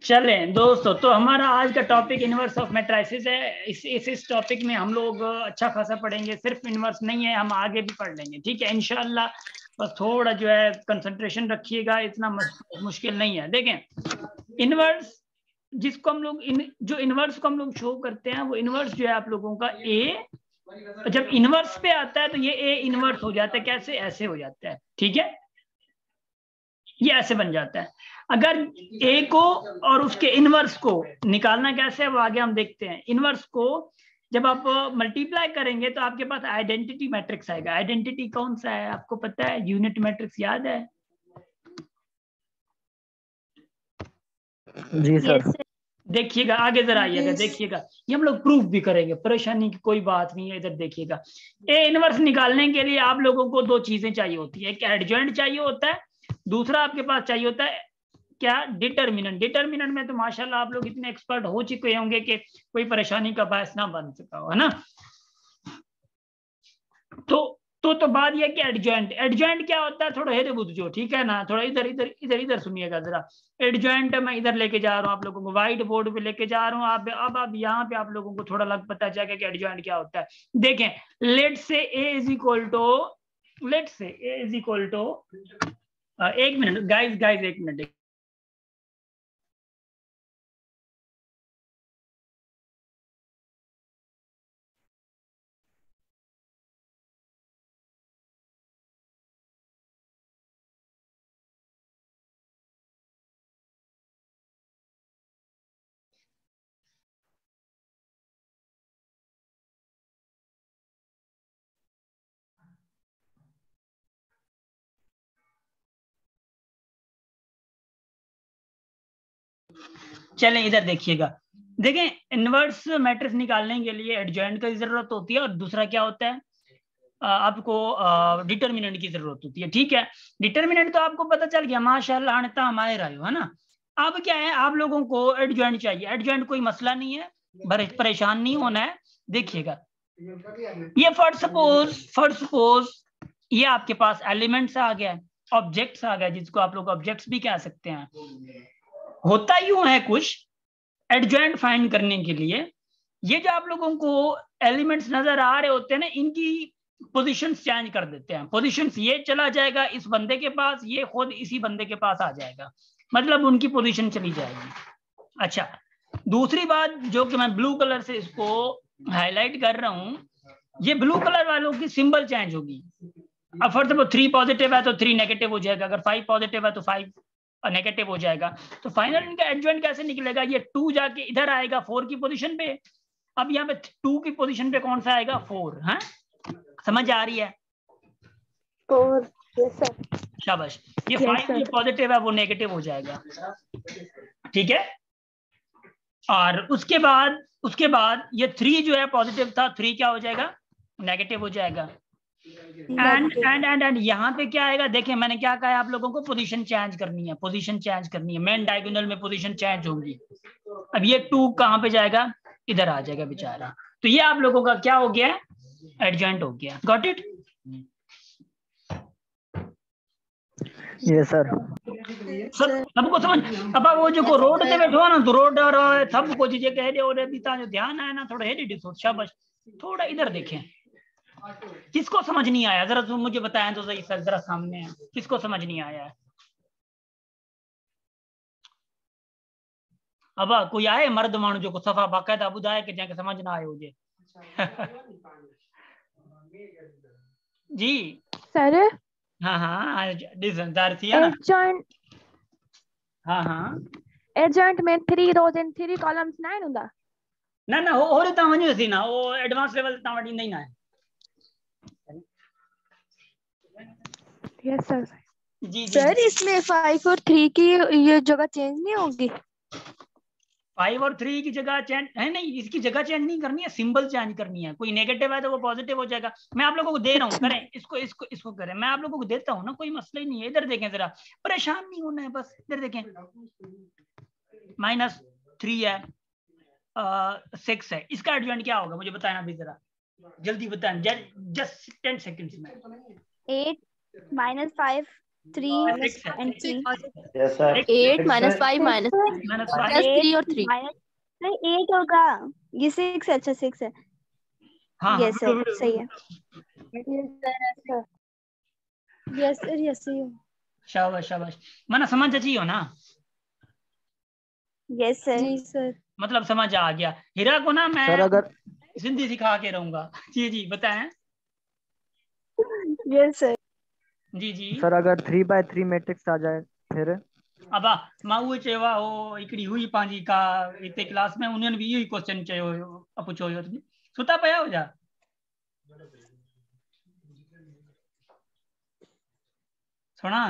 चलें दोस्तों, तो हमारा आज का टॉपिक इनवर्स ऑफ मैट्रिसेस है। इस टॉपिक में हम लोग अच्छा खासा पढ़ेंगे। सिर्फ इनवर्स नहीं है, हम आगे भी पढ़ लेंगे, ठीक है इंशाल्लाह। बस थोड़ा जो है कंसंट्रेशन रखिएगा, इतना मुश्किल नहीं है। देखें इनवर्स जिसको हम लोग जो इनवर्स को हम लोग शो करते हैं, वो इनवर्स जो है आप लोगों का ए, जब इनवर्स पे आता है तो ये ए इनवर्स हो जाता है। कैसे? ऐसे हो जाता है, ठीक है, ये ऐसे बन जाता है। अगर ए को और उसके इनवर्स को निकालना कैसे है वो आगे हम देखते हैं। इनवर्स को जब आप मल्टीप्लाई करेंगे तो आपके पास आइडेंटिटी मैट्रिक्स आएगा। आइडेंटिटी कौन सा है आपको पता है? यूनिट मैट्रिक्स याद है? जी सर। देखिएगा आगे जरा आइएगा, देखिएगा ये हम लोग प्रूफ भी करेंगे, परेशानी की कोई बात नहीं है। इधर देखिएगा, ए इनवर्स निकालने के लिए आप लोगों को दो चीजें चाहिए होती है। एक एडजॉइंट चाहिए होता है, दूसरा आपके पास चाहिए होता है क्या? डिटर्मिनेंट। डिटर्मिनेंट में तो माशाल्लाह आप लोग इतने एक्सपर्ट हो चुके होंगे कि कोई परेशानी का बायस ना बन सका हो, है ना। तो बात यह कि एडजॉइंट, एडजॉइंट क्या होता है? थोड़ा हेरे बुझो, ठीक है ना। थोड़ा इधर इधर इधर इधर सुनिएगा जरा। एडजॉइंट मैं इधर लेके जा रहा हूँ, आप लोगों को व्हाइट बोर्ड पे लेके जा रहा हूँ। अब यहाँ पे आप लोगों को थोड़ा लग पता चलेगा कि एडजॉइंट क्या होता है। देखें, लेट से ए इज इक्वल टू एक मिनट गाइस एक मिनट। चलें इधर देखिएगा। देखें, इनवर्स मैट्रिक्स निकालने के लिए एडजॉइंट की जरूरत होती है और दूसरा क्या होता है? आपको डिटर्मिनेंट की जरूरत होती है, ठीक है। डिटर्मिनेंट तो आपको पता चल गया माशाल्लाह, अनता हमारे रायो, है ना। अब क्या है, आप लोगों को एडजॉइंट चाहिए। एडजॉइंट कोई मसला नहीं है, परेशान नहीं होना है। देखिएगा, ये फर्स्ट सपोज ये आपके पास एलिमेंट्स आ गया, ऑब्जेक्ट्स आ गया, जिसको आप लोग ऑब्जेक्ट्स भी कह सकते हैं। होता यूं है कुछ, एडजॉइंट फाइंड करने के लिए ये जो आप लोगों को एलिमेंट्स नजर आ रहे होते हैं ना, इनकी पोजीशंस चेंज कर देते हैं। पोजीशंस, ये चला जाएगा इस बंदे के पास, ये खुद इसी बंदे के पास आ जाएगा, मतलब उनकी पोजीशन चली जाएगी। अच्छा, दूसरी बात जो कि मैं ब्लू कलर से इसको हाईलाइट कर रहा हूं, ये ब्लू कलर वालों की सिंबल चेंज होगी। अब फर्स्ट ऑफ ऑल 3 पॉजिटिव है तो 3 नेगेटिव हो जाएगा, अगर 5 पॉजिटिव है तो 5 नेगेटिव हो जाएगा। तो फाइनल इनका एडजॉइंट कैसे निकलेगा? ये 2 जाके इधर आएगा 4 की पोजीशन पे। अब यहाँ पे 2 की पोजीशन पे कौन सा आएगा? 4। हाँ, समझ आ रही है? 4, यस सर। शाबाश। ये 5 जो पॉजिटिव है वो नेगेटिव हो जाएगा, ठीक है। और उसके बाद ये 3 जो है पॉजिटिव था, 3 क्या हो जाएगा? नेगेटिव हो जाएगा। एंड यहाँ पे क्या आएगा? देखिए मैंने क्या कहा है आप लोगों को, पोजीशन चेंज करनी है, पोजीशन चेंज करनी है। मेन डायगोनल में पोजीशन चेंज होगी। अब ये 2 कहाँ पे जाएगा? इधर आ जाएगा बेचारा। तो ये आप लोगों का क्या हो गया? एडजॉइंट हो गया। Got it? Yes sir. सबको समझ? अब वो जो को रोड पे बैठो ना, तो रोड और सबको चीजें कह दे और बीता जो ध्यान आया ना, थोड़ा हेडी डिसो। शाबाश, थोड़ा इधर देखें। किसको समझ नहीं आया जरा तुम मुझे बताएं तो सही सर, जरा सामने है, किसको समझ नहीं आया है? अब कोई आए मर्द मानु जो को सफा बाकायदा बुधाए कि जाके समझ ना आए मुझे। जी सर। हाँ हाँ, डिसदार थी ना। एडजॉइंट, हाँ हाँ, एडजॉइंट में 3 रोज एंड 3 कॉलम्स ना हुंदा ना ना हो ता वञो थी ना, वो एडवांस लेवल ता वठी नहीं ना है। Yes sir. जी जी सर इसमें 5 और 3 की ये जगह चेंज नहीं होगी? 5 और 3 की जगह चेंज है नहीं, इसकी जगह चेंज नहीं करनी है, सिंबल चेंज करनी है। कोई नेगेटिव है तो वो पॉजिटिव हो जाएगा। मैं आप लोगों को दे रहा हूँ, करें इसको इसको इसको करें, मैं आप लोगों को देता हूँ ना, कोई मसला ही नहीं है। इधर देखें जरा, परेशान नहीं होना है, बस इधर देखें। -3 है, 6 है, इसका एडजॉइंट क्या होगा मुझे बताना अभी जरा, जल्दी बताएं, जस्ट 10 सेकंड्स में। 8 -5 3 6 है, and 3 yes sir 8 minus 5 minus 6 minus 5 plus 3 और 3 नहीं 8 होगा, ये 6 है। अच्छा 6 है। हाँ हाँ यस सर सही है। यस सर यस शाबाश शाबाश। माना समझ अच्छी हो ना, यस सर जी सर। मतलब समझ आ गया। हीरा को ना मैं सर अगर हिंदी सिखा के रहूंगा। जी जी बताएं। Yes sir. जी जी। सर अगर 3x3 मैट्रिक्स आ जाए फिर? अब मां चेवा हो हिकिड़ी हुई पंहिंजी का हिते क्लास में, उन्हनि बि इहो ई क्वेश्चन चयो हुयो, पुछियो हुयो। सुता पिया हो छा? सुना?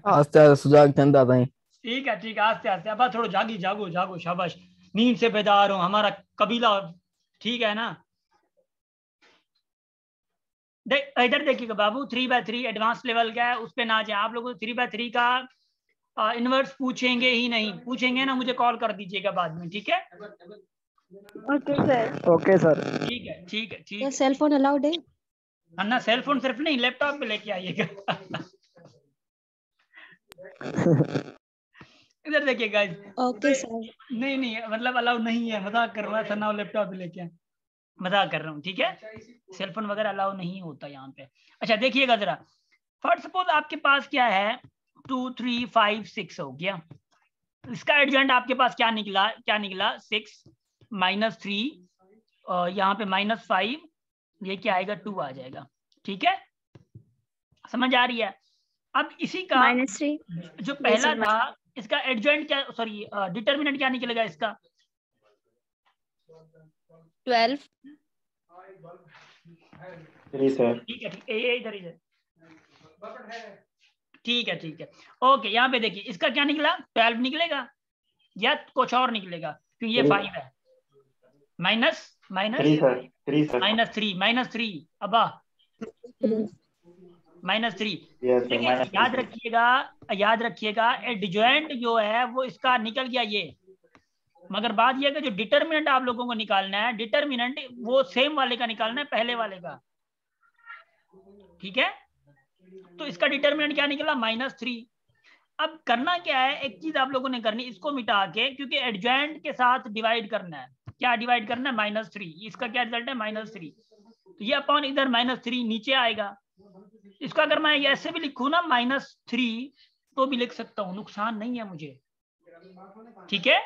आस्ते आस्ते सुजाग थियनि था ठीक है आस्ते आस्ते। अब थोड़ो जागी, जागो जागो, शाबाश। नींद से बेदार हो हमारा कबीला, ठीक है ना। इधर देखिएगा बाबू, 3x3 एडवांस लेवल का है, उस पे ना जाए आप लोग। 3x3 का इनवर्स पूछेंगे ही नहीं, पूछेंगे ना मुझे कॉल कर दीजिएगा बाद में, ठीक है? Okay sir. Okay sir. ठीक है ठीक है ठीक क्या है। सेल फोन अलाउड है? अन्ना सेल फोन सिर्फ नहीं, लैपटॉप पे लेके आइएगा। इधर देखिए गाइस। Okay sir. नहीं नहीं मतलब अलाउड नहीं है, मजाक कर रहा था ना, लैपटॉप पे लेके आए, मजाक कर रहा हूँ, ठीक है? सेलफोन वगैरह अलाउ नहीं होता यहाँ पे। अच्छा देखिएगा जरा, फर्स्ट सपोज आपके पास क्या है, 2 3 5 6 हो गया। इसका एडजॉइंट आपके पास क्या निकला, 6 -3 और यहाँ पे -5, ये क्या आएगा 2 आ जाएगा, ठीक है? समझ आ रही है? अब इसी का -3 जो पहला था, इसका एडजॉइंट क्या, सॉरी डिटर्मिनेंट क्या निकलेगा इसका? 12 3 सर ठीक है इधर इधर, ठीक है ओके। यहाँ पे देखिए इसका क्या निकला, 12 निकलेगा या कुछ और निकलेगा, क्योंकि ये 5 है। माइनस 3 सर 3 सर -3 अब -3। यस सर देखिए याद रखिएगा एडजॉइंट जो है वो इसका निकल गया ये, मगर बात यह है कि जो डिटर्मिनेंट आप लोगों को निकालना है, डिटर्मिनेंट वो सेम वाले का निकालना है, पहले वाले का, ठीक है? तो इसका डिटर्मिनेंट क्या निकला, -3। अब करना क्या है, एक चीज आप लोगों ने करनी, इसको मिटा के, क्योंकि एडजॉइंट के साथ डिवाइड करना है। क्या डिवाइड करना है? -3। इसका क्या रिजल्ट है, -3। तो ये अपॉन इधर -3 नीचे आएगा। इसका अगर मैं ऐसे भी लिखूं ना -3 तो भी लिख सकता हूं, नुकसान नहीं है मुझे, ठीक है?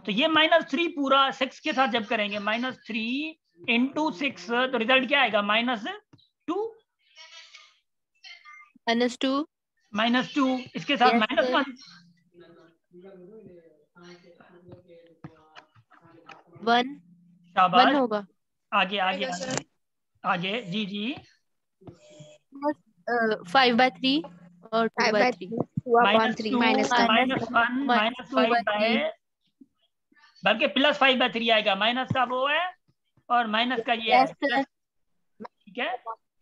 तो ये -3 पूरा 6 के साथ जब करेंगे, -3 × 6 तो रिजल्ट क्या आएगा, -2 -2 इसके साथ -1 शाबाश। होगा। आगे आगे आगे जी जी। 5/3 और 2/3 -2 -1 बल्कि +5/3 आएगा। माइनस का वो है और माइनस का ये है प्लस, ठीक है?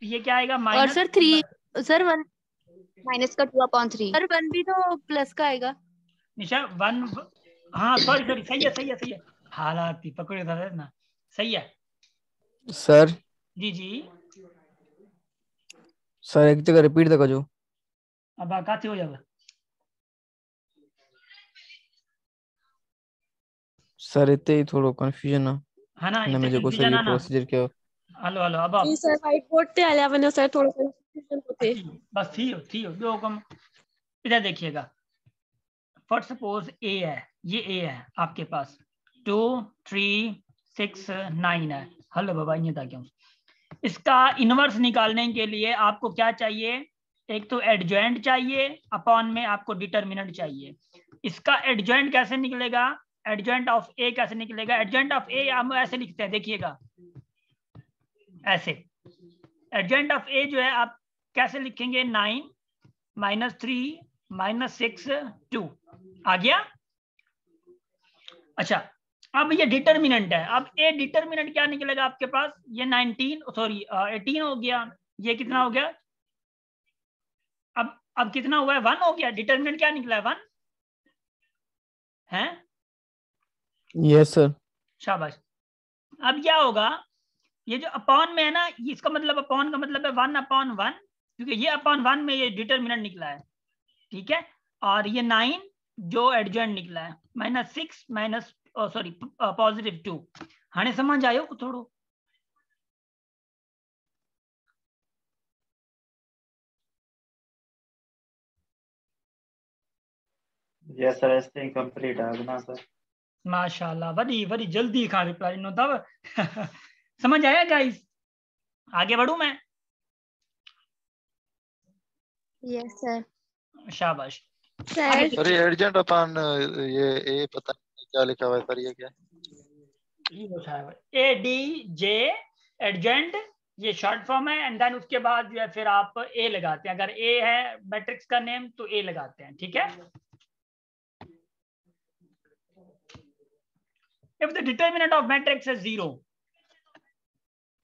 ये क्या आएगा, और माइनस सर 3 सर 1 माइनस का 2/3 सर 1 भी तो प्लस का आएगा। निशा 1। हाँ सॉरी सही है। हालात थी पकड़े था ना, सही है सर। जी जी। सर एक जगह रिपीट तो कजो। अब काथे हो जाएगा सर इतने ही थोड़ो कंफ्यूजन है ना, है जो सर ये प्रोसीजर क्या? हलो अब जी सर व्हाइट बोर्ड पे हलिया वञो सर, थोड़ो कंफ्यूजन होते। बस थी हो ॿियो हुकुम। इधर देखिएगा, फर्स्ट सपोज ए है, ये ए है आपके पास, 2 3 6 9 है। हलो बाबा ये था क्यों? इसका इनवर्स निकालने के लिए आपको क्या चाहिए, एक तो एडजॉइंट चाहिए, अपॉन में आपको डिटर्मिनेंट चाहिए। इसका एडजॉइंट कैसे निकलेगा, एडजॉइंट ऑफ ए कैसे निकलेगा? एडजॉइंट ऑफ ए हम ऐसे लिखते हैं, देखिएगा ऐसे। एडजॉइंट ऑफ ए जो है आप कैसे लिखेंगे, 9 -3 -6 2 आ गया। अच्छा अब ये डिटर्मिनेंट है, अब ए डिटर्मिनेंट क्या निकलेगा आपके पास, ये 18 हो गया, ये कितना हो गया, अब कितना हुआ है, 1 हो गया। डिटर्मिनेंट क्या निकला है, 1 है। Yes sir. शाबाश। अब क्या होगा, ये जो अपॉन में है ना, इसका मतलब अपॉन का मतलब है 1/1 क्योंकि ये अपॉन 1 में ये डिटर्मिनेंट निकला है, ठीक है। और ये 9 जो एडजॉइंट निकला है, -6 माइनस सॉरी +2। हाणे समझ आयो थोड़ो? यस सर, ऐसे कंप्लीट है ना सर। माशाल्लाह, वडी वडी जल्दी खा रिप्लाई नो तब समझ आया गाइस? आगे बढ़ूं मैं? Yes sir. शाबाश। सर सर ये एडजेंट अपन ये पता नहीं क्या लिखा हुआ है सर, ये क्या ADJ एडजेंट, ये शॉर्ट फॉर्म है। एंड देन उसके बाद जो है फिर आप ए लगाते हैं। अगर ए है मैट्रिक्स का नेम तो ए लगाते हैं, ठीक है। If the determinant of matrix is 0,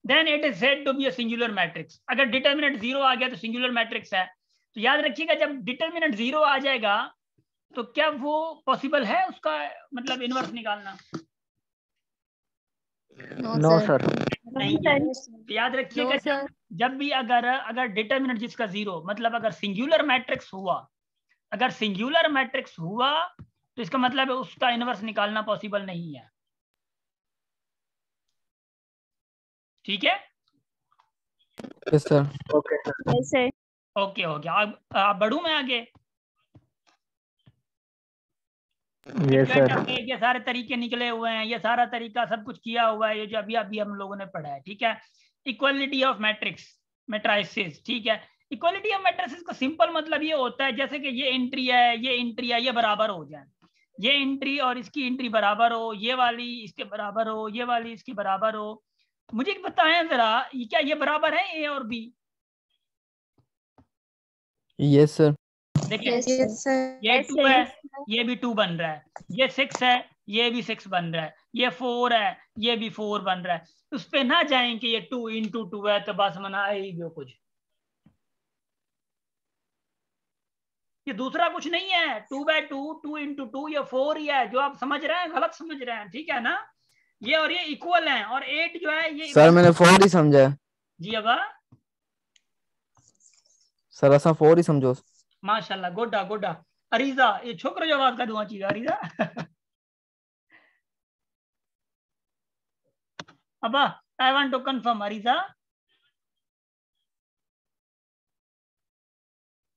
then it is said to be a singular matrix. अगर डिटर्मिनेंट 0 आ गया तो सिंगुलर मैट्रिक्स है। तो याद रखिएगा, जब डिटर्मिनेंट 0 आ जाएगा तो क्या वो पॉसिबल है उसका मतलब इनवर्स निकालना? No sir. नहीं है। तो याद रखिएगा, No, जब भी अगर डिटर्मिनेंट जिसका 0 मतलब अगर सिंगुलर मैट्रिक्स हुआ, अगर सिंगुलर मैट्रिक्स हुआ तो इसका मतलब है उसका इनवर्स निकालना पॉसिबल नहीं है, ठीक है। Yes sir. Okay sir. Yes sir. Okay हो गया। अब बढ़ूं मैं आगे? Yes sir. ये सारे तरीके निकले हुए हैं, ये सारा तरीका सब कुछ किया हुआ है, ये जो अभी अभी हम लोगों ने पढ़ा है, ठीक है। इक्वालिटी ऑफ मैट्रिक्स मैट्राइसिस, ठीक है। इक्वालिटी ऑफ मैट्रिक्स का सिंपल मतलब ये होता है जैसे कि ये एंट्री है, ये एंट्री है, ये बराबर हो जाए, ये एंट्री और इसकी एंट्री बराबर हो, ये वाली इसके बराबर हो, ये वाली इसकी बराबर हो। मुझे बताएं जरा, ये क्या ये बराबर है ए और बी? Yes sir. देखिए, यस सर। ये 2 है, ये भी 2 बन रहा है, ये 6 है, ये भी 6 बन रहा है, ये 4 है, ये भी 4 बन रहा है। उस पे ना जाएं कि ये 2 × 2 है तो बस मना ही जो कुछ, ये दूसरा कुछ नहीं है। 2/2 2 × 2 ये 4 ही है। जो आप समझ रहे हैं गलत समझ रहे हैं, ठीक है ना। ये और ये इक्वल हैं, और 8 जो है ये सर मैंने 4 ही समझा है। जी अबा, सर असा 4 ही समझो। माशाल्लाह, गोडा गोडा। अरीजा, ये छोकरो जो आवाज का दुआ चाहिए अरीजा अबा, आई वांट टू कंफर्म अरीजा।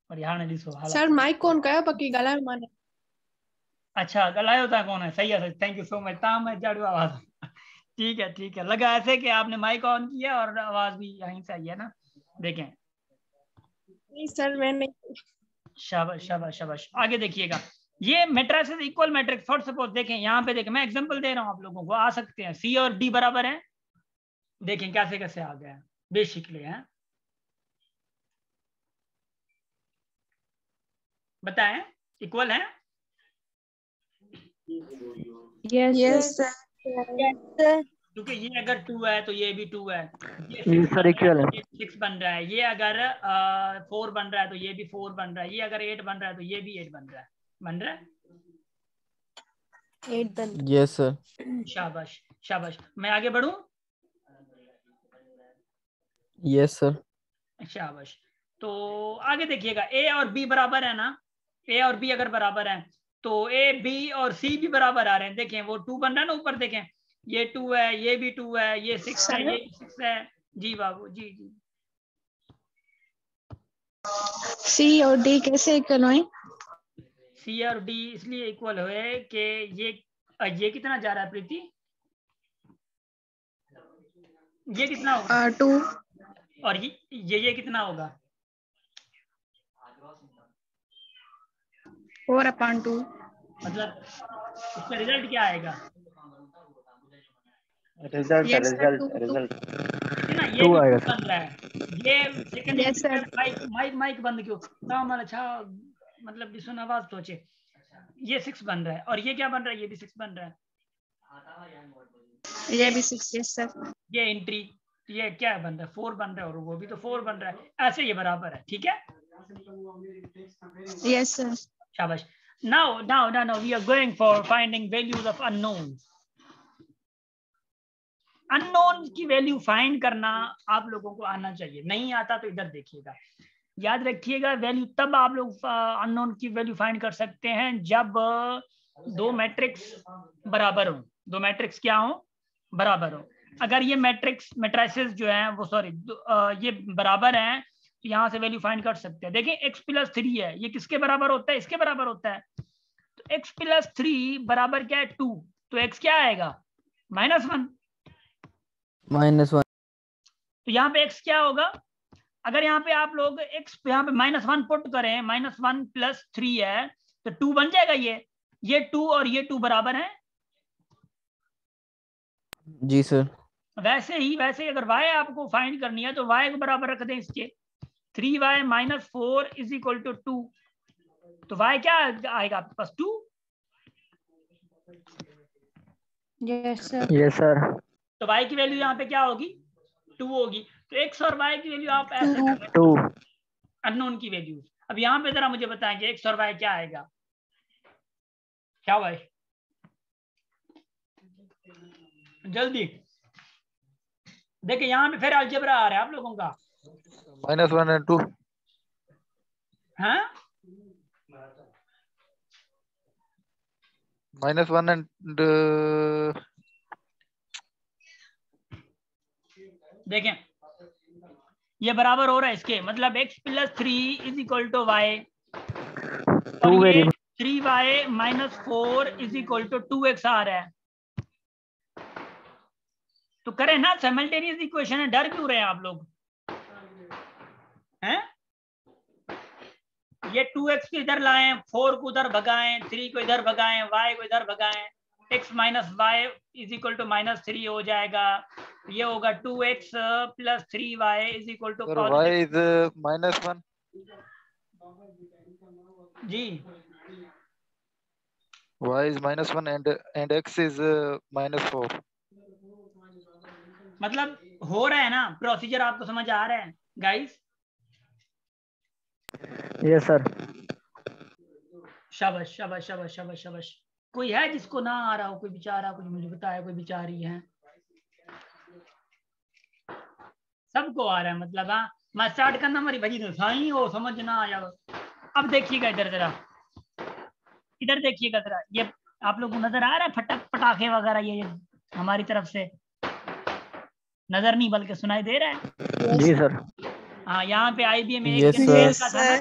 और यहाँ ॾिसो हालत। सर माइक कोन कयो बाकी ॻाल्हायो माने। अच्छा, ॻाल्हायो था कौन है? सही है, थैंक यू सो मच। ताम है जाड़ू आवाज ठीक है ठीक है। लगा ऐसे कि आपने माइक ऑन किया और आवाज भी यहीं से आई है ना। देखें, नहीं सर मैंने। शाबाश शाबाश शाबाश। आगे देखिएगा, ये matrix equal matrix. For suppose देखें, यहाँ पे देखें, मैं एग्जांपल दे रहा हूँ आप लोगों को, आ सकते हैं सी और डी बराबर हैं। देखें कैसे कैसे आ गया, बेसिकली है। बताएं, इक्वल है? Yes sir. क्योंकि ये अगर 2 है तो ये भी 2 है, ये ये सर इक्वल है। 6 बन रहा है। ये अगर 4 बन रहा है तो ये भी 4 बन रहा है। ये अगर 8 बन रहा है तो ये भी 8 बन रहा है। बन रहा है? 8 बन। Yes sir. शाबाश शाबाश। मैं आगे बढ़ूं? Yes sir. शाबाश। तो आगे देखिएगा, ए और बी बराबर है ना। ए और बी अगर बराबर है तो ए बी और सी भी बराबर आ रहे हैं। देखें वो 2 बन रहा है ना ऊपर, देखें ये 2 है, ये भी 2 है, ये 6 है, ये भी 6 है। जी बाबू, जी जी। सी और डी कैसे इक्वल हुए? सी और डी इसलिए इक्वल हुए कि ये कितना जा रहा है प्रीति? ये कितना होगा? 2 और ये कितना होगा? 4/2। मतलब इसका रिजल्ट क्या आएगा? Result Yes, sir, result result ना, ये 2 भी आएगा। 2 बन रहा है। ये सेकंड Yes, sir. माइक बंद क्यों? अच्छा, मतलब सुन आवाज सोचे। ये 6 बन रहा है, और ये क्या बन रहा है? ये भी 6 बन रहा है। ये भी 6। Yes sir. ये एंट्री, ये क्या बन रहा है? 4 बन रहा है, और वो भी तो 4 बन रहा है। ऐसे ये बराबर है, ठीक है। Yes sir. शाबाश। Now we are going for finding values of unknowns. Unknown की वैल्यू फाइंड करना आप लोगों को आना चाहिए। नहीं आता तो इधर देखिएगा। याद रखिएगा वैल्यू तब आप लोग अननोन की वैल्यू फाइंड कर सकते हैं जब दो मैट्रिक्स बराबर हो। दो मैट्रिक्स क्या हो? बराबर हो। अगर ये मैट्रिसेस जो है वो ये बराबर हैं तो यहाँ से वैल्यू फाइंड कर सकते हैं। देखिए x+3 है, ये किसके बराबर होता है? इसके बराबर होता है। तो x+3 बराबर क्या है? 2। तो x क्या आएगा? -1। -1। तो यहाँ पे x क्या होगा? अगर यहाँ पे आप लोग x यहाँ पे -1 पुट करें, -1 + 3 है तो 2 बन जाएगा। ये 2 और ये 2 बराबर हैं। जी सर। वैसे ही अगर y आपको फाइंड करनी है तो y को बराबर रख दें इसके। 3y - 4 = 2। तो y क्या आएगा आपके पास? 2। Yes sir. Yes sir. तो y की वैल्यू यहाँ पे क्या होगी? 2 होगी। तो x और y की वैल्यू आप ऐसे 2। अननोन की वैल्यू। अब यहाँ पे जरा मुझे बताएंगे x और y क्या आएगा? क्या भाई जल्दी देखिए, यहाँ पे फिर अलजेब्रा आ रहा है आप लोगों का। -1 and 2। हाँ -1 and देखें ये बराबर हो रहा है इसके, मतलब x+3 = y और ये 3y - 4 = 2x आ रहा है। तो करें ना, साइमल्टेनियस इक्वेशन है, डर क्यों रहे हैं आप लोग? हैं? ये 2x को इधर लाएं, 4 को उधर भगाएं, 3 को इधर भगाएं, y को इधर भगाएं, x - y = -3 हो जाएगा। ये होगा 2x + 3y Sir, y is -1. Ji Y is -1 and x is -4. मतलब हो रहा है ना, प्रोसीजर आपको समझ आ रहा है गाइस? Yes sir. शाबाश शाबाश शाबाश शाबाश शाबाश। कोई है जिसको ना आ रहा हो? कोई बेचारा कुछ मुझे बताया, कोई बेचारी है? सबको आ रहा है मतलब? हाँ मैं स्टार्ट करना हमारी भजी तो साई हो, समझ ना आया। अब देखिएगा इधर जरा, इधर देखिएगा जरा, ये आप लोग को नजर आ रहा है पटाखे वगैरह? ये हमारी तरफ से नजर नहीं बल्कि सुनाई दे रहा है। जी सर। हाँ यहाँ पे IBM में Yes, एक दिन sir. फेल का था ना,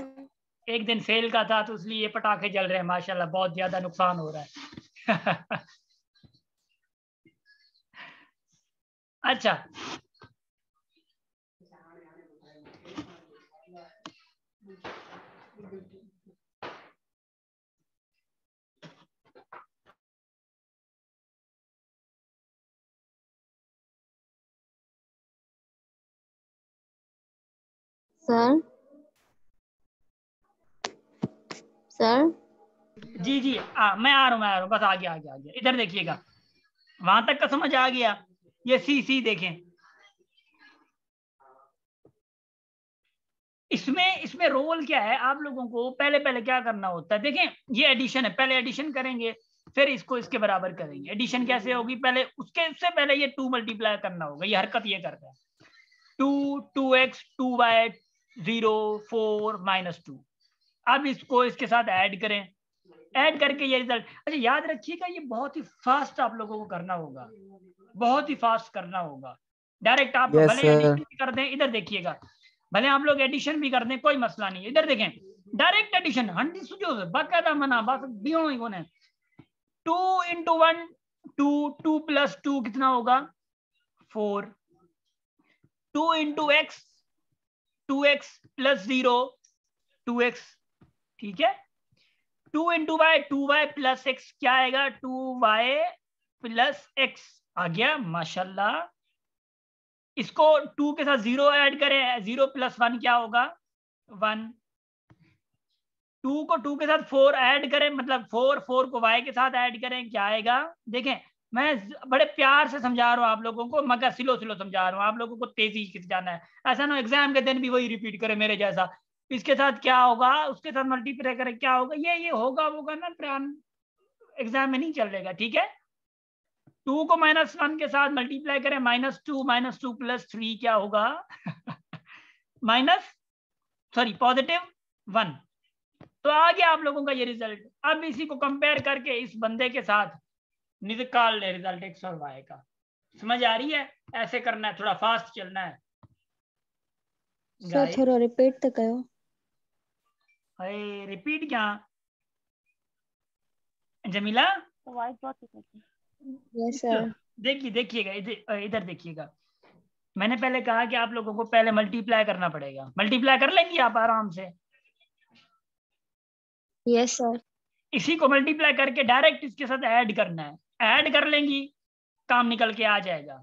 एक दिन फेल का था तो इसलिए ये पटाखे जल रहे हैं। माशाल्लाह बहुत ज्यादा नुकसान हो रहा है। अच्छा सर जी जी मैं आ रहा हूँ बस आगे आगे आगे। इधर देखिएगा, वहां तक का समझ आ गया? ये सी देखें, इसमें रोल क्या है आप लोगों को? पहले क्या करना होता है? देखें ये एडिशन है, पहले एडिशन करेंगे फिर इसको इसके बराबर करेंगे। एडिशन कैसे होगी? पहले उससे पहले ये 2 मल्टीप्लाई करना होगा। ये हरकत ये करता है 2 2x 2y 0 4 -2। अब इसको इसके साथ ऐड करें, ऐड करके ये रिजल्ट। अच्छा याद रखिएगा ये बहुत ही फास्ट आप लोगों को करना होगा, बहुत ही फास्ट करना होगा। डायरेक्ट आप Yes, भले sir. एडिशन भी कर दें, इधर देखिएगा, भले आप लोग एडिशन भी कर दें कोई मसला नहीं है। इधर देखें डायरेक्ट एडिशन 100 सुजो बाकायदा मना बस दियो ही कोने। 2 × 1 2 2 + 2 कितना होगा? 4। 2 × x 2x + 0 2x, ठीक है। 2 × y 2y + x क्या आएगा? 2y + x आ गया माशाल्लाह। इसको 2 के साथ 0 ऐड करें, 0 + 1 क्या होगा? 1। 2 को 2 के साथ 4 ऐड करें, मतलब 4 को y के साथ ऐड करें, क्या आएगा? देखें मैं बड़े प्यार से समझा रहा हूँ आप लोगों को, मगर स्लो समझा रहा हूँ आप लोगों को, तेजी से जाना है। ऐसा ना एग्जाम के दिन भी वही रिपीट करे मेरे जैसा। इसके साथ क्या होगा, उसके साथ मल्टीप्लाई करें क्या होगा, ये होगा ना प्लान, एग्जाम में नहीं चलेगा, ठीक है। 2 को -1 के साथ मल्टीप्लाई करें, -2 + 3 क्या होगा? सॉरी +1। तो आ गया आप लोगों का ये रिजल्ट। अब इसी को कंपेयर करके इस बंदे के साथ निकाल ले रिजल्ट x और y का। समझ आ रही है? ऐसे करना है, थोड़ा फास्ट चलना है। सर थोड़ा रिपीट तो करो। अरे रिपीट क्या जमीला? Yes sir. देखिएगा इधर देखिएगा। मैंने पहले कहा कि आप लोगों को पहले मल्टीप्लाई करना पड़ेगा। मल्टीप्लाई कर लेंगे आप आराम से। Yes sir. इसी को मल्टीप्लाई करके डायरेक्ट इसके साथ ऐड करना है। ऐड कर लेंगी, काम निकल के आ जाएगा।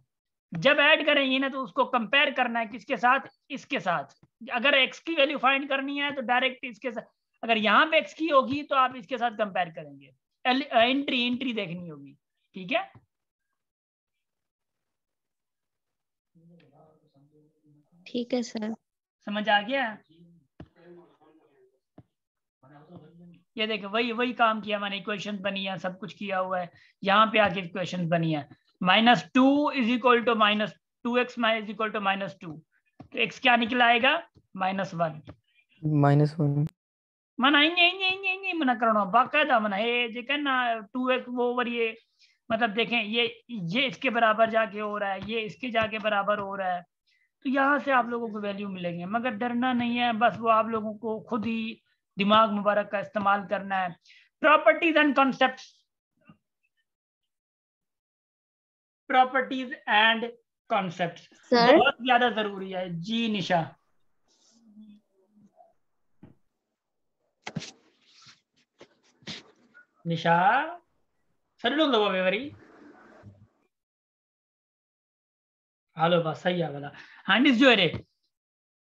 जब ऐड करेंगी ना तो उसको कंपेयर करना है किसके साथ? इसके साथ। अगर x की वैल्यू फाइंड करनी है तो डायरेक्ट इसके साथ, अगर यहाँ पे x की होगी तो आप इसके साथ कंपेयर करेंगे। एंट्री देखनी होगी। ठीक है, ठीक है सर। समझ आ गया? ये देखे वही काम किया मैंने। इक्वेशन बनी है, सब कुछ किया हुआ है। यहाँ पे आके इक्वेशन बनी है। -2 is equal to -2x is equal to -2। तो x क्या निकला आएगा? -1। -1 मना इंगे मना करना बाकायदा मना है जे कहना 2x वो ओवर ये, मतलब देखें ये इसके बराबर जाके हो रहा है, ये इसके जाके बराबर हो रहा है। तो यहाँ से आप लोगों को वैल्यू मिलेंगे, मगर डरना नहीं है। बस वो आप लोगों को खुद ही दिमाग मुबारक का इस्तेमाल करना है। Properties and concepts, properties and concepts sir बहुत ज्यादा जरूरी है। जी निशा। निशा सर लोग लो वेवरी हेलो बस सही है वाला। हाँ दिस जो है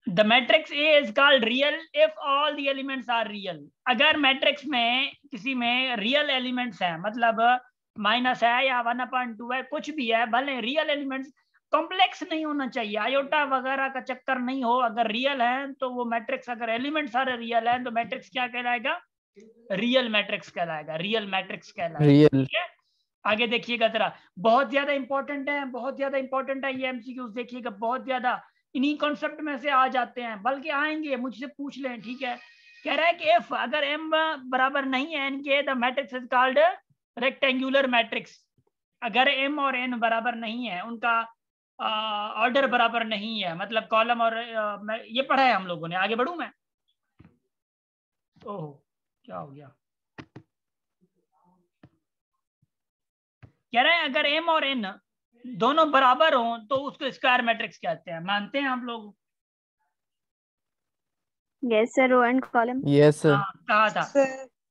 the matrix A is called real if all the elements are real। अगर मैट्रिक्स में किसी में रियल एलिमेंट्स हैं, मतलब माइनस है या 1/2 है, कुछ भी है, भले रियल एलिमेंट्स, कॉम्प्लेक्स नहीं होना चाहिए, आयोटा वगैरह का चक्कर नहीं हो। अगर रियल है तो वो मैट्रिक्स, अगर एलिमेंट सारे रियल है तो मैट्रिक्स क्या कहलाएगा? रियल मैट्रिक्स कहलाएगा। रियल मैट्रिक्स कहलाएगा। रियल। ठीक है, आगे देखिएगा जरा, बहुत ज्यादा इंपॉर्टेंट है, बहुत ज्यादा इंपॉर्टेंट है ये एमसीक्यूज। देखिएगा बहुत ज्यादा इन्हीं कॉन्सेप्ट में से आ जाते हैं, बल्कि आएंगे, मुझसे पूछ लें। ठीक है, कह रहा है कि इफ अगर m बराबर नहीं है n के, the matrix is called rectangular matrix. अगर m और n बराबर नहीं है, उनका ऑर्डर बराबर नहीं है, मतलब कॉलम और ये पढ़ा है हम लोगों ने। आगे बढ़ूं मैं? ओह क्या हो गया? कह रहा है अगर m और n दोनों बराबर हो तो उसको स्क्वायर मैट्रिक्स कहते हैं। मानते हैं आप लोग? Yes sir. Row and column. Yes sir. कहा था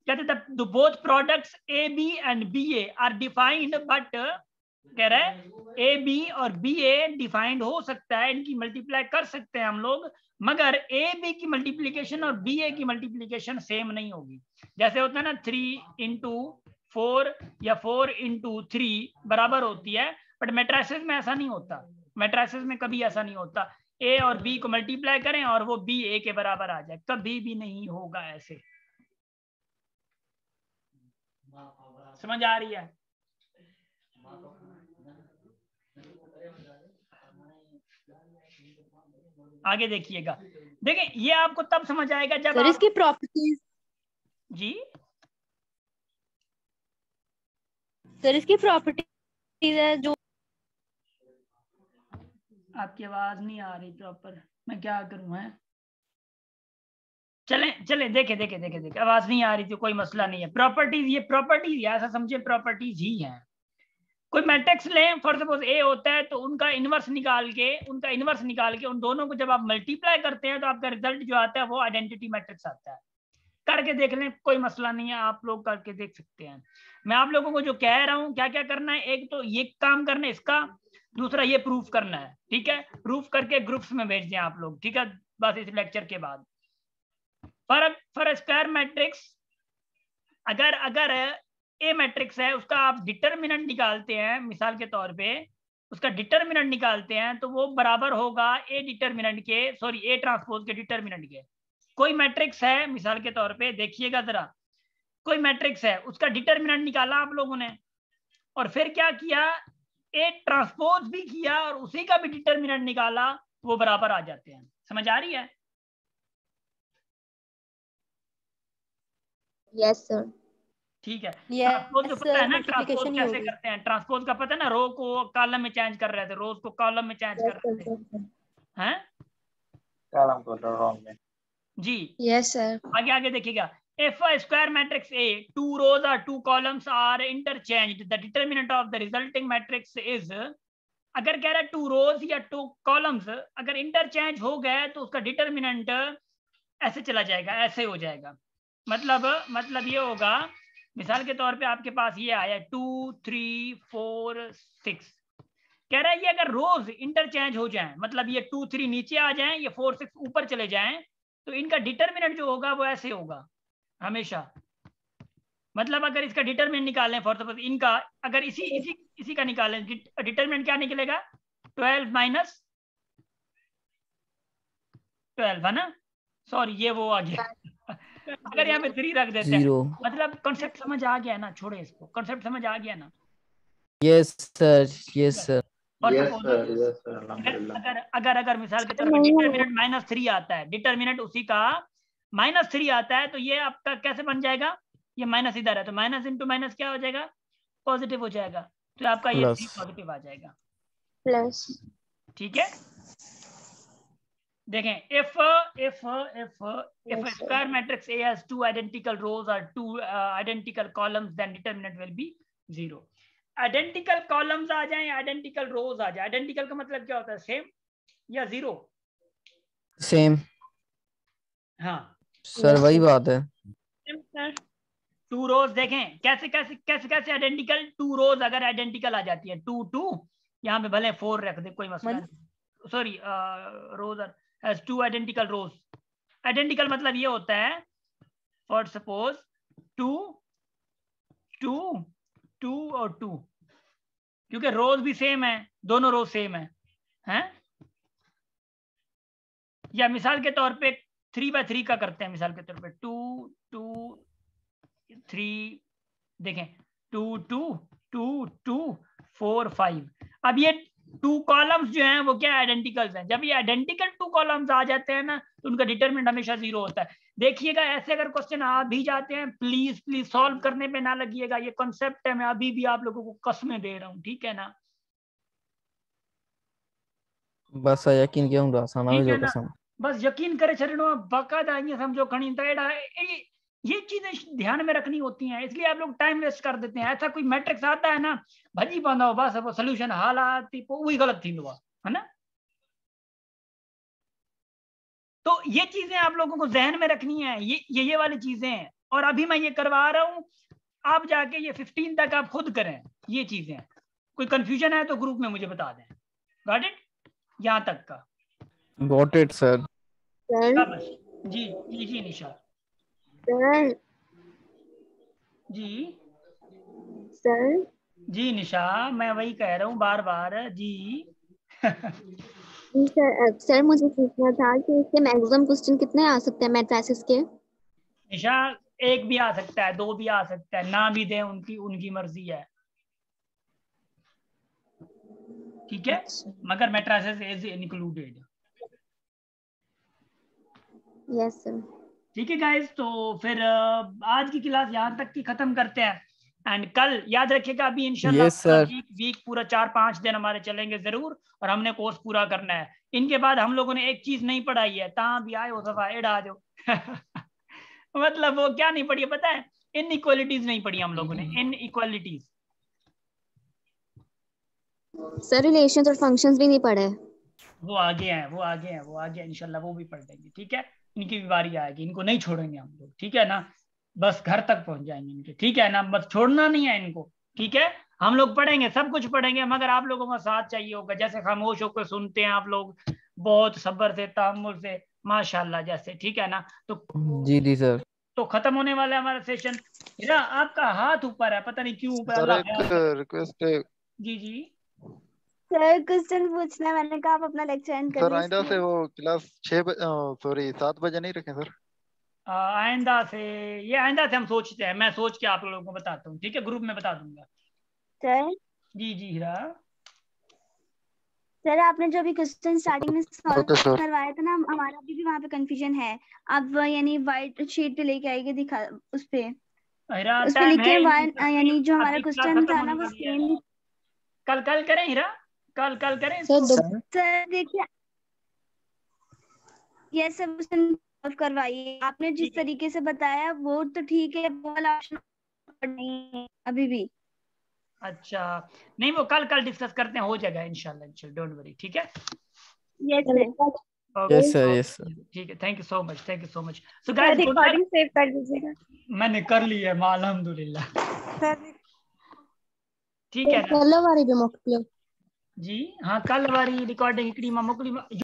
कहते थे both products A B and B A are defined, but कह रहा है ए बी और बी ए डिफाइंड हो सकता है, इनकी मल्टीप्लाई कर सकते हैं हम लोग, मगर ए बी की मल्टीप्लीकेशन और बी ए की मल्टीप्लीकेशन सेम नहीं होगी। जैसे होता है ना 3 × 4 या 4 × 3 बराबर होती है, बट मैट्रिसेस में ऐसा नहीं होता। मैट्रिसेस में कभी ऐसा नहीं होता ए और बी को मल्टीप्लाई करें और वो बी ए के बराबर आ जाए, कभी भी नहीं होगा ऐसे। समझ आ रही है? आगे देखिएगा, देखें ये आपको तब समझ आएगा जब सर आप... इसकी प्रॉपर्टीज, जी सर इसकी प्रॉपर्टीज है जो... आपकी आवाज नहीं आ रही प्रॉपर, मैं क्या करूं? है चले देखे आवाज नहीं आ रही थी, कोई मसला नहीं है। प्रॉपर्टीज, ये प्रॉपर्टीज ऐसा समझे प्रॉपर्टीज ही है। कोई मैट्रिक्स लें, फॉर सपोज ए होता है, तो उनका इनवर्स निकाल के उन दोनों को जब आप मल्टीप्लाई करते हैं तो आपका रिजल्ट जो आता है वो आइडेंटिटी मैट्रिक्स आता है। करके देख लें, कोई मसला नहीं है, आप लोग करके देख सकते हैं। मैं आप लोगों को जो कह रहा हूं क्या क्या करना है, एक तो ये काम करना है इसका, दूसरा ये प्रूफ करना है। ठीक है, प्रूफ करके ग्रुप्स में भेज दें आप लोग। ठीक है, बस इस लेक्चर के बाद। फॉर स्क्वायर मैट्रिक्स, अगर ए मैट्रिक्स है, उसका आप डिटर्मिनेंट निकालते हैं, मिसाल के तौर पे उसका डिटर्मिनेंट निकालते हैं, तो वो बराबर होगा ए डिटर्मिनेंट के, सॉरी ए ट्रांसपोज के डिटर्मिनेंट के। कोई मैट्रिक्स है, मिसाल के तौर पे देखिएगा जरा, कोई मैट्रिक्स है, उसका डिटर्मिनेंट निकाला आप लोगों ने, और फिर क्या किया, ए ट्रांसपोज भी किया और उसी का भी डिटर्मिनेंट निकाला, वो बराबर आ जाते हैं। समझ आ रही है? Yes sir. ठीक है। Yes, ट्रांसपोज का पता sir, है ना, ट्रांसपोज multiplication ही कैसे होगी। करते हैं? ट्रांसपोज का पता है ना, रो को कॉलम में चेंज कर रहे थे, रोज को कॉलम में चेंज कर रहे थे, हैं? कॉलम को रॉन्ग में। जी यस सर। आगे आगे देखिएगा। If a square matrix A, two rows or two columns are interchanged, the determinant of the resulting matrix is, अगर कह रहा है टू रोज या टू कॉलम्स अगर इंटरचेंज हो गए तो उसका डिटरमिनेंट ऐसे चला जाएगा, ऐसे हो जाएगा। मतलब ये होगा, मिसाल के तौर पे आपके पास ये आया 2 3 4 6, कह रहा है ये अगर रोज इंटरचेंज हो जाएं, मतलब ये 2 3 नीचे आ जाएं, ये 4 6 ऊपर चले जाएं, तो इनका डिटरमिनेंट जो होगा वो ऐसे होगा हमेशा। मतलब अगर इसका डिटरमिनेंट निकालें, फॉर सपोज इनका अगर इसी का निकालें, डिटरमिनेंट क्या निकलेगा? 12 माइनस 12 है ना, सॉरी ये वो आ गया। अगर यहाँ पे 3 रख देते हैं, 0. मतलब कॉन्सेप्ट समझ आ गया ना, छोड़े इसको, कॉन्सेप्ट समझ आ गया ना। Yes, sir. Yes, sir. और yes suppose sir, yes sir, अल्हम्दुलिल्लाह। अगर मिसाल के तौर पर डिटरमिनेंट -3 आता है, डिटरमिनेंट उसी का -3 आता है, तो ये आपका कैसे बन जाएगा? ये माइनस इधर है तो माइनस इंटू माइनस क्या हो जाएगा? पॉजिटिव हो जाएगा, तो आपका ये Plus. 3 पॉजिटिव आ जाएगा। प्लस। ठीक है, देखें if a square matrix A has two identical rows or two identical columns, then determinant will be 0. Identical columns आ जाएं, आइडेंटिकल रोज आ जाए, आइडेंटिकल का मतलब क्या होता है? सेम या 0? Same. हाँ, Sir, वही बात है. टू रोज देखें कैसे कैसे कैसे कैसे आइडेंटिकल, टू रोज अगर आइडेंटिकल आ जाती है, 2 2, यहाँ पे भले 4 रख दे, कोई मसला नहीं, sorry rows has two identical rows. Identical मतलब ये होता है, फॉर सपोज 2 2 2 और 2, क्योंकि रोज भी सेम है, दोनों रोज सेम है, हैं? या मिसाल के तौर पे 3 by 3 का करते हैं, मिसाल के तौर पे 2 2 3, देखें 2 2 2 2 4 5। अब ये 2 कॉलम्स जो हैं वो क्या आइडेंटिकल्स हैं। जब ये आइडेंटिकल 2 कॉलम्स आ जाते हैं ना, तो उनका डिटरमिनेंट हमेशा 0 होता है। देखिएगा ऐसे अगर क्वेश्चन आ भी जाते हैं, प्लीज प्लीज सॉल्व करने पे ना लगिएगा, ये कॉन्सेप्ट है, मैं अभी भी आप लोगों को कसमें दे रहा हूँ, ठीक है ना? बस यकीन क्यों आसान ठीक है है जो ना, कसम. बस यकीन करे छड़ो बाकायदा ये समझो खड़ी तैड़ा, ये चीजें ध्यान में रखनी होती हैं, इसलिए आप लोग टाइम वेस्ट कर देते हैं। ऐसा कोई मैट्रिक्स आता है ना, भजी पांदा हो बस वो सोल्यूशन हाल आती वही गलत थी है ना। तो ये चीजें आप लोगों को जहन में रखनी है, ये वाली चीजें हैं। और अभी मैं ये करवा रहा हूं, आप जाके ये 15 तक आप खुद करें ये चीजें। कोई कंफ्यूजन है तो ग्रुप में मुझे बता दें। Got it? यहां तक का Got it, sir. बस। जी जी जी निशा सर जी सर जी निशा, मैं वही कह रहा हूँ बार बार जी। सर मुझे पूछना था कि इसके मैक्सिमम क्वेश्चन कितने आ सकते हैं मैट्रिसेस के? निशा 1 भी आ सकता है, 2 भी आ सकता है, ना भी दे, उनकी मर्जी है, ठीक है? मगर matrices is included. Yes sir. ठीक है गाइस, तो फिर आज की क्लास यहाँ तक की खत्म करते हैं। एंड कल याद रखिएगा, अभी इंशाल्लाह Yes, sir. वीक पूरा 4-5 दिन हमारे चलेंगे जरूर, और हमने कोर्स पूरा करना है। इनके बाद हम लोगों ने एक चीज नहीं पढ़ाई है, ता भी आए हो सफा एड़ा जो मतलब वो क्या नहीं पढ़ी है पता है? इनइक्वालिटीज नहीं पढ़ी हम लोगों ने, इनइक्वालिटीज। सर रिलेशंस और फंक्शंस भी नहीं पढ़े? वो आगे हैं इंशाल्लाह, वो भी पढ़ लेंगे, ठीक है? इनकी भी बारी आएगी, इनको नहीं छोड़ेंगे हम लोग, ठीक है ना? बस घर तक पहुंच जाएंगे इनके, ठीक है ना? बस छोड़ना नहीं है इनको, ठीक है? हम लोग पढ़ेंगे, सब कुछ पढ़ेंगे, मगर आप लोगों का साथ चाहिए होगा। जैसे खामोश होकर सुनते हैं आप लोग, बहुत सब्र से, तहम्मुल से, माशाल्लाह जैसे, ठीक है ना? जी सर. तो खत्म होने वाला है हमारा सेशन। हीरा आपका हाथ ऊपर है, पता नहीं क्यों ऊपर। सर अल्लाह एक ख्याल करे। रिक्वेस्ट है जी जी सर क्वेश्चन पूछना है, मैंने कहा आप अपना लेक्चर एंड कर सर, लीजिए। आइंदा से वो क्लास 7 बजे नहीं रखें सर। आइंदा से, ये आइंदा से हम सोचते हैं, मैं सोच के आप लोगों को बताता हूँ, ठीक है? ग्रुप में बता दूंगा। सर जी जी हीरा सर आपने जो अभी क्वेश्चन स्टार्टिंग में सॉल्व ओके सर। करवाया था ना, हमारा अभी भी वहाँ पे कंफ्यूजन है। आप यानी व्हाइट शीट पे लेके आएंगे, दिखा उस पे हिरा उस पे टाइम लिखे है वन, नहीं, सर, यानी जो हमारा अभी क्लास क्वेश्चन खत्म था ना होने वो वाली है। सेम। कल करें हिरा, कल करें सर इसको? सर देखिए, ये सब क्वेश्चन सॉल्व करवाइए। आपने जिस ठीक है। तरीके से बताया वो तो ठीक है, वो वाला ऑप्शन नहीं है अभी भी। अच्छा नहीं, वो कल डिस्कस करते हैं, हो जाएगा इंशाल्लाह, डोंट वरी, ठीक है। Yes sir. Yes sir, yes sir. ठीक है, thank you so much, thank you so much. So sir guys, recording save कर दीजिएगा। मैंने कर ली है अल्हम्दुलिल्लाह, सर ठीक है ना कल वारी भी मोकलियो जी? हाँ, कल वाली रिकॉर्डिंग हिकिड़ी मां मोकिली।